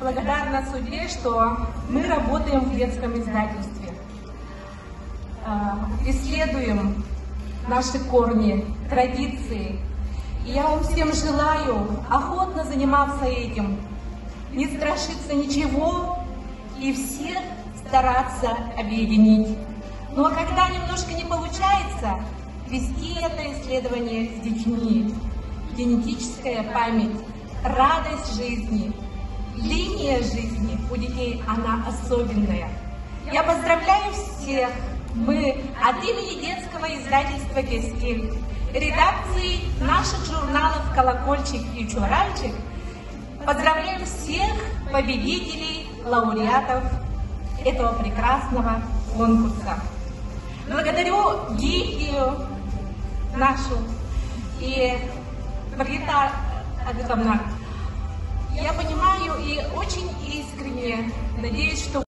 благодарна судьбе, что мы работаем в детском издательстве, исследуем наши корни, традиции. И я вам всем желаю охотно заниматься этим, не страшиться ничего и всех стараться объединить. Ну а когда немножко не получается, вести это исследование с детьми. Генетическая память, радость жизни, линия жизни у детей, она особенная. Я поздравляю всех. Мы от имени детского издательства «Кескиль», редакции наших журналов «Колокольчик» и «Чуральчик» поздравляем всех победителей, лауреатов этого прекрасного конкурса. Благодарю гильдию нашу и Маргарита Агатовна. Я понимаю и очень искренне надеюсь, что